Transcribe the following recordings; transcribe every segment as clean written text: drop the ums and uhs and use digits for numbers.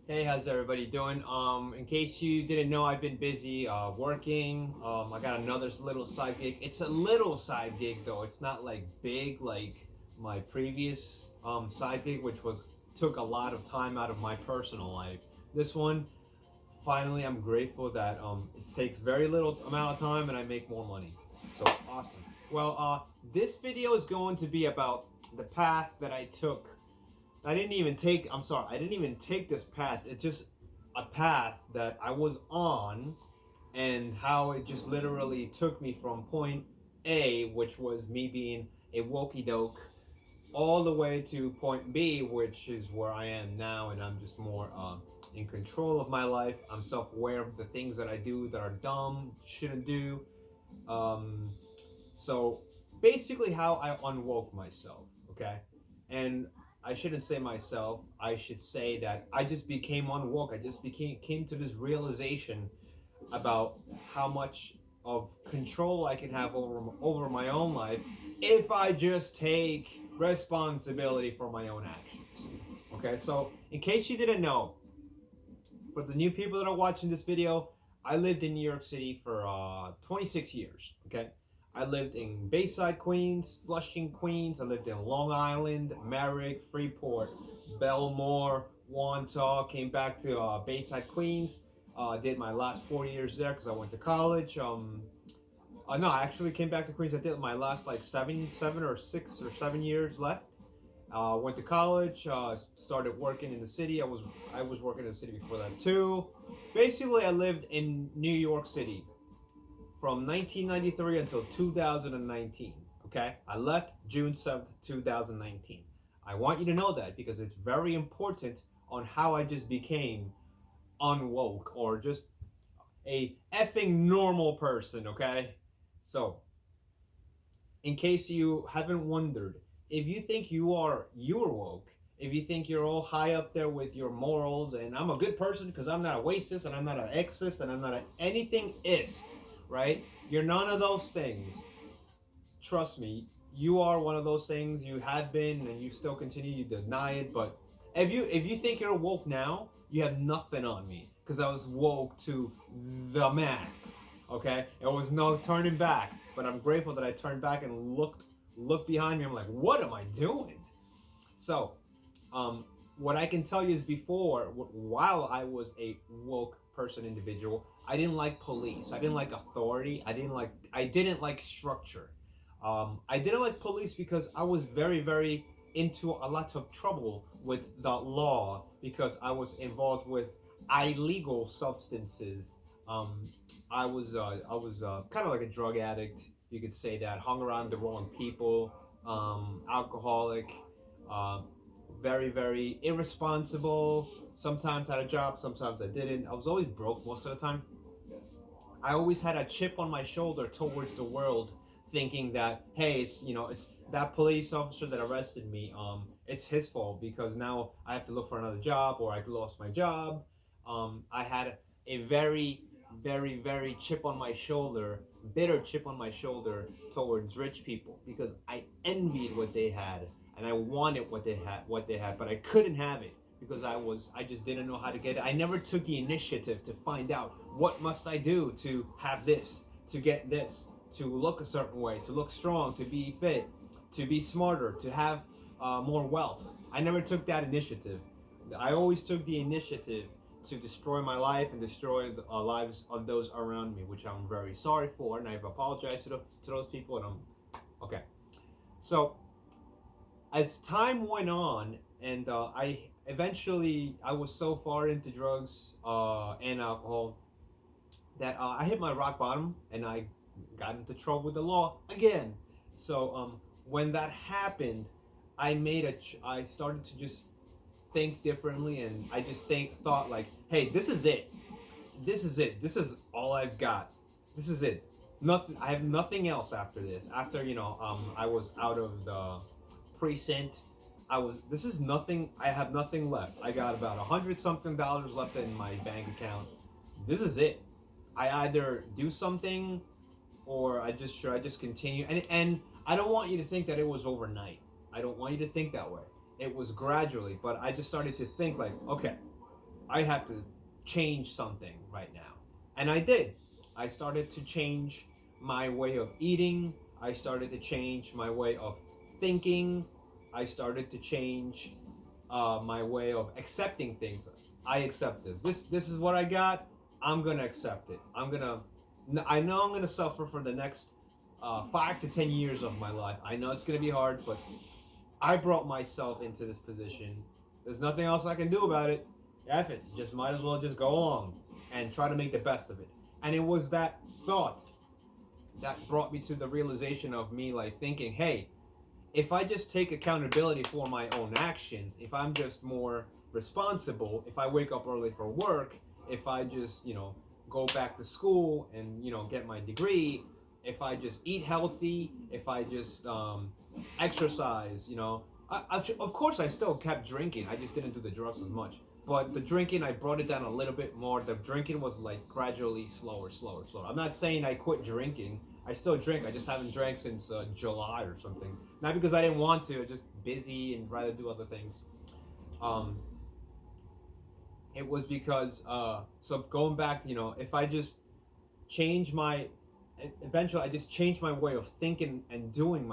Hey, how's everybody doing? In case you didn't know, I've been busy working. I got another little side gig. It's a little side gig though. It's not like big like my previous side gig, which was took a lot of time out of my personal life. This one, finally, I'm grateful that it takes very little amount of time and I make more money. So awesome. Well, this video is going to be about the path that I took. I didn't even take this path. It's just a path that I was on and how it just literally took me from point A, which was me being a wokey doke, all the way to point B, which is where I am now, and I'm just more in control of my life. I'm self aware of the things that I do that are dumb, shouldn't do. Um, so basically, how I unwoke myself, okay? And I shouldn't say myself. I should say that I just became unwoke. I just came to this realization about how much of control I can have over my own life if I just take responsibility for my own actions. Okay, so in case you didn't know, for the new people that are watching this video, I lived in New York City for 26 years. Okay, I lived in Bayside, Queens, Flushing, Queens. I lived in Long Island, Merrick, Freeport, Belmore, Wantagh. Came back to Bayside, Queens. Did my last 4 years there because I went to college. No, I actually came back to Queens. I did my last like 7 or 6 or 7 years left. Went to college. Started working in the city. I was working in the city before that too. Basically, I lived in New York City from 1993 until 2019. Okay, I left June 7th, 2019. I want you to know that because it's very important on how I just became unwoke or just a effing normal person. Okay, so in case you haven't wondered, if you think you're woke, if you think you're all high up there with your morals and I'm a good person because I'm not a racist and I'm not an exist and I'm not an anything ist, right? You're none of those things. Trust me, you are one of those things. You have been and you still continue. You deny it, but if you think you're woke now, you have nothing on me because I was woke to the max. Okay, it was no turning back. But I'm grateful that I turned back and looked behind me. I'm like, what am I doing? So, what I can tell you is before, while I was a woke person individual, I didn't like police. I didn't like authority. I didn't like structure. I didn't like police because I was very, very into a lot of trouble with the law because I was involved with illegal substances. Um, I was kind of like a drug addict. You could say that. Hung around the wrong people. Alcoholic. Uh, Very, very irresponsible. Sometimes had a job. Sometimes I didn't. I was always broke most of the time. I always had a chip on my shoulder towards the world, thinking that hey, it's that police officer that arrested me. It's his fault because now I have to look for another job or I lost my job. I had a very, very, very chip on my shoulder, bitter chip on my shoulder towards rich people because I envied what they had and I wanted what they had, but I couldn't have it because I just didn't know how to get it. I never took the initiative to find out what must I do to have this, to get this, to look a certain way, to look strong, to be fit, to be smarter, to have more wealth. I never took that initiative. I always took the initiative to destroy my life and destroy the lives of those around me, which I'm very sorry for, and I've apologized to those people, and I'm okay. So as time went on, and I was so far into drugs and alcohol that I hit my rock bottom, and I got into trouble with the law again. So when that happened, I started to just think differently, and I just thought like, hey, this is it. This is it. This is all I've got. This is it. Nothing. I have nothing else after this. After I was out of the precinct. This is nothing. I have nothing left. I got about $100 something left in my bank account. This is it. I either do something or I just continue. And I don't want you to think that it was overnight. I don't want you to think that way. It was gradually, but I just started to think like, okay, I have to change something right now. And I did. I started to change my way of eating. I started to change my way of thinking. I started to change my way of accepting things. I accept this. This is what I got. I'm gonna accept it. I know I'm gonna suffer for the next 5 to 10 years of my life. I know it's gonna be hard, but I brought myself into this position. There's nothing else I can do about it. F it. Just might as well just go along and try to make the best of it. And it was that thought that brought me to the realization of me like thinking, hey, if I just take accountability for my own actions, if I'm just more responsible, if I wake up early for work, if I just, go back to school and, get my degree, if I just eat healthy, if I just exercise, of course I still kept drinking. I just didn't do the drugs as much. But the drinking, I brought it down a little bit more. The drinking was like gradually slower. I'm not saying I quit drinking. I still drink. I just haven't drank since July or something. Not because I didn't want to, just busy and rather do other things. It was because, so going back, if I just change my, eventually I just changed my way of thinking and doing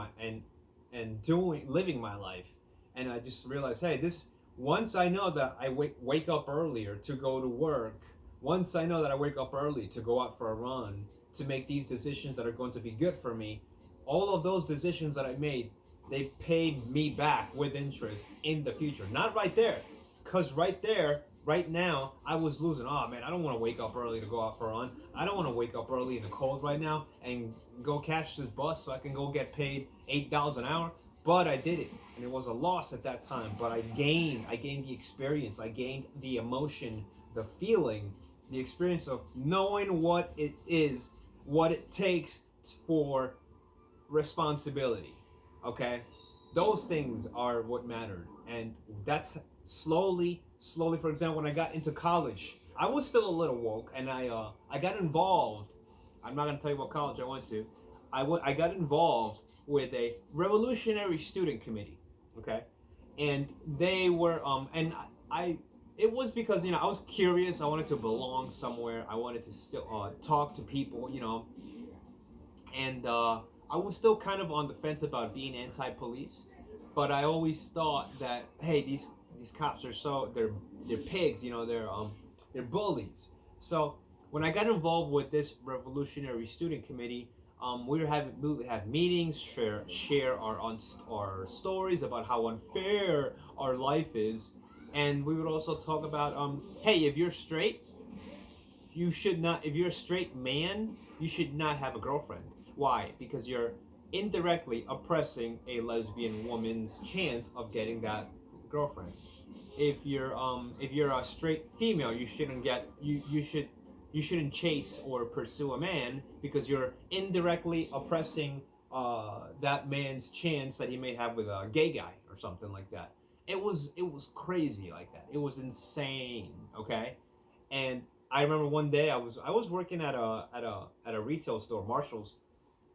living my life. And I just realized, hey, once I know that I wake up earlier to go to work, once I know that I wake up early to go out for a run, to make these decisions that are going to be good for me, all of those decisions that I made, they paid me back with interest in the future. Not right there, because right now, I was losing. Oh man, I don't want to wake up early to go out for a run. I don't want to wake up early in the cold right now and go catch this bus so I can go get paid $8 an hour. But I did it, and it was a loss at that time. But I gained the experience. I gained the emotion, the feeling, the experience of knowing what it is, what it takes for responsibility. Okay, those things are what mattered, and that's slowly. For example, when I got into college, I was still a little woke, and I got involved. I'm not gonna tell you what college I went to. I got involved with a revolutionary student committee, okay, and they were and I it was because I was curious. I wanted to belong somewhere. I wanted to still talk to people, and I was still kind of on the fence about being anti-police, but I always thought that, hey, these cops are they're pigs, they're bullies. So when I got involved with this revolutionary student committee, we would have meetings, share our stories about how unfair our life is, and we would also talk about hey, if you're straight, you should not. If you're a straight man, you should not have a girlfriend. Why? Because you're indirectly oppressing a lesbian woman's chance of getting that girlfriend. If you're a straight female, you shouldn't chase or pursue a man because you're indirectly oppressing that man's chance that he may have with a gay guy or something like that. It was crazy like that. It was insane. Okay, and I remember one day I was working at a retail store, Marshalls,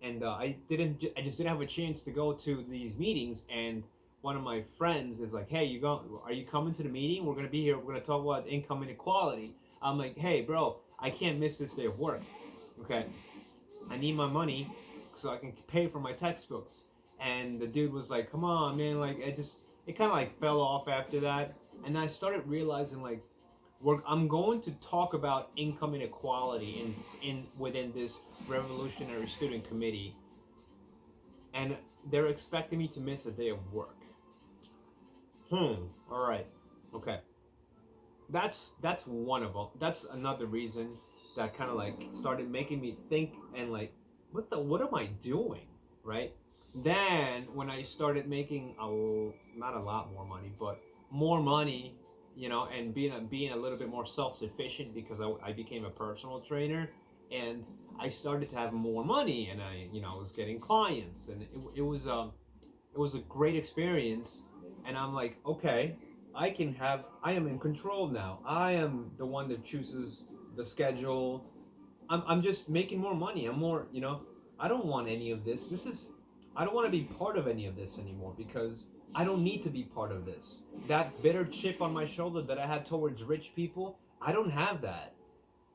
and I just didn't have a chance to go to these meetings. And one of my friends is like, "Hey, are you coming to the meeting? We're gonna be here. We're gonna talk about income inequality." I'm like, "Hey, bro, I can't miss this day of work. Okay, I need my money so I can pay for my textbooks." And the dude was like, "Come on, man!" Like it kind of like fell off after that, and I started realizing like, I'm going to talk about income inequality within this revolutionary student committee, and they're expecting me to miss a day of work. All right, okay. That's one of them. That's another reason that kind of like started making me think and like, what am I doing, right? Then when I started making not a lot more money, but more money, and being a little bit more self-sufficient because I became a personal trainer, and I started to have more money, and I was getting clients, and it was a great experience, and I'm like, okay, I am in control now. I am the one that chooses the schedule. I'm just making more money. I'm more, I don't want any of this. I don't want to be part of any of this anymore because I don't need to be part of this. That bitter chip on my shoulder that I had towards rich people, I don't have that,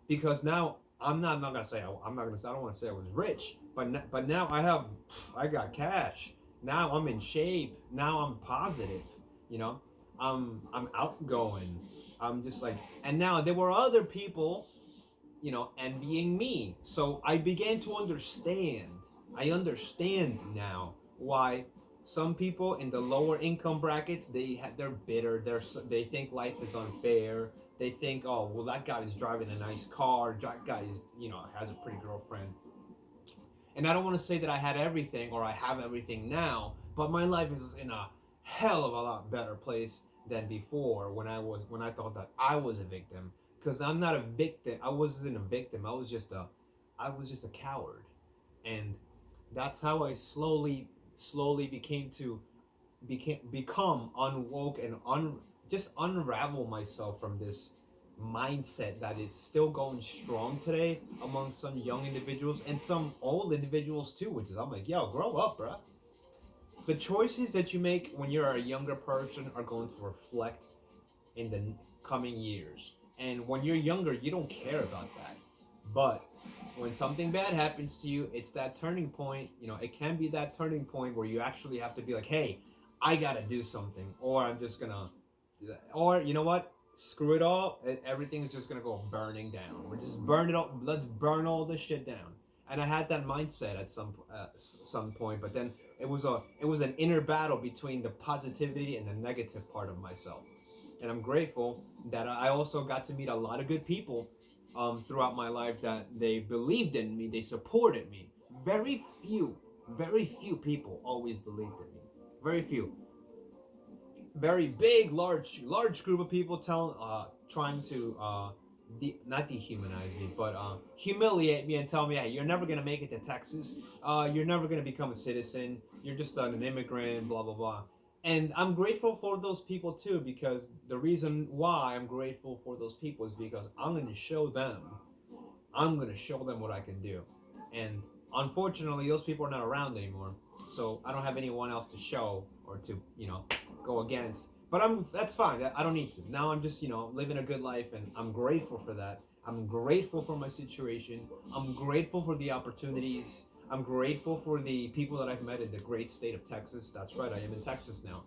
because now I'm not gonna say I'm not gonna say I don't want to say I was rich, but now I got cash. Now I'm in shape. Now I'm positive. You know, I'm outgoing. I'm just like, and now there were other people, envying me. So I began to understand. I understand now why some people in the lower income brackets, they're bitter. They think life is unfair. They think, oh well, that guy is driving a nice car. That guy is, has a pretty girlfriend. And I don't want to say that I had everything or I have everything now, but my life is in a hell of a lot better place than before, when I thought that I was a victim. Because I'm not a victim. I wasn't a victim. I was just a coward. And that's how I slowly become unwoke and just unravel myself from this mindset that is still going strong today among some young individuals and some old individuals too, which is, I'm like, yo, grow up, bruh. The choices that you make when you're a younger person are going to reflect in the coming years. And when you're younger, you don't care about that. But when something bad happens to you, it's that turning point. It can be that turning point where you actually have to be like, hey, I gotta do something, or I'm just gonna, or you know what? Screw it all. Everything is just gonna go burning down. We're just burn it all. Let's burn all this shit down. And I had that mindset at some point, but then it was an inner battle between the positivity and the negative part of myself. And I'm grateful that I also got to meet a lot of good people throughout my life, that they believed in me, they supported me. Very few people always believed in me. Very few. Very big, large group of people trying to not dehumanize me, but humiliate me and tell me, hey, you're never gonna make it to Texas. You're never gonna become a citizen. You're just an immigrant. Blah blah blah. And I'm grateful for those people too, because the reason why I'm grateful for those people is because I'm gonna show them. I'm gonna show them what I can do. And unfortunately, those people are not around anymore. So I don't have anyone else to show or to, go against. But that's fine. I don't need to. Now I'm just, living a good life, and I'm grateful for that. I'm grateful for my situation. I'm grateful for the opportunities. I'm grateful for the people that I've met in the great state of Texas. That's right. I am in Texas now.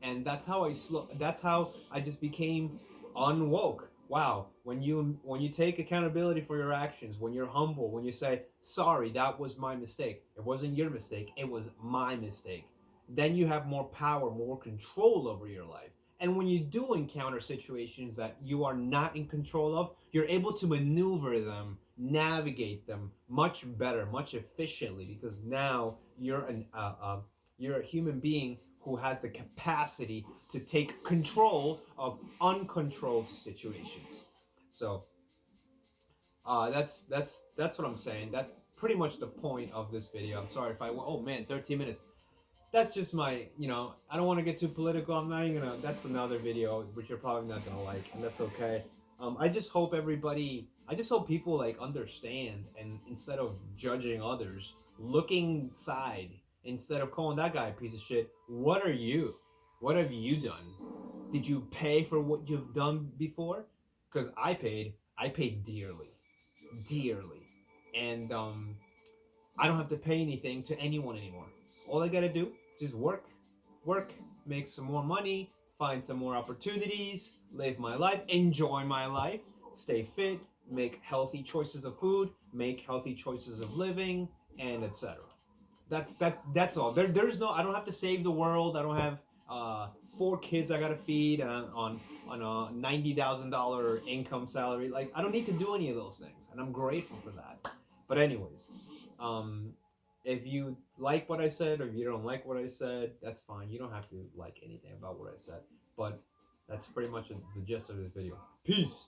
And that's how I just became unwoke. Wow, when you take accountability for your actions, when you're humble, when you say, sorry, that was my mistake. It wasn't your mistake, it was my mistake. Then you have more power, more control over your life. And when you do encounter situations that you are not in control of, you're able to maneuver them, navigate them much better, much efficiently, because now you're a human being who has the capacity to take control of uncontrolled situations. So that's what I'm saying. That's pretty much the point of this video. I'm sorry if oh man, 13 minutes. That's just my, I don't want to get too political. I'm not even gonna, that's another video, which you're probably not gonna like, and that's okay. I just hope people like understand, and instead of judging others, looking inside, instead of calling that guy a piece of shit, what are you? What have you done? Did you pay for what you've done before? Because I paid dearly. Dearly. And I don't have to pay anything to anyone anymore. All I gotta do is just work, make some more money, find some more opportunities, live my life, enjoy my life, stay fit, make healthy choices of food, make healthy choices of living, and etc. That's all. There's no. I don't have to save the world. I don't have 4 kids I gotta feed on a $90,000 income salary. Like, I don't need to do any of those things, and I'm grateful for that. But anyways, if you like what I said, or if you don't like what I said, that's fine. You don't have to like anything about what I said. But that's pretty much the gist of this video. Peace.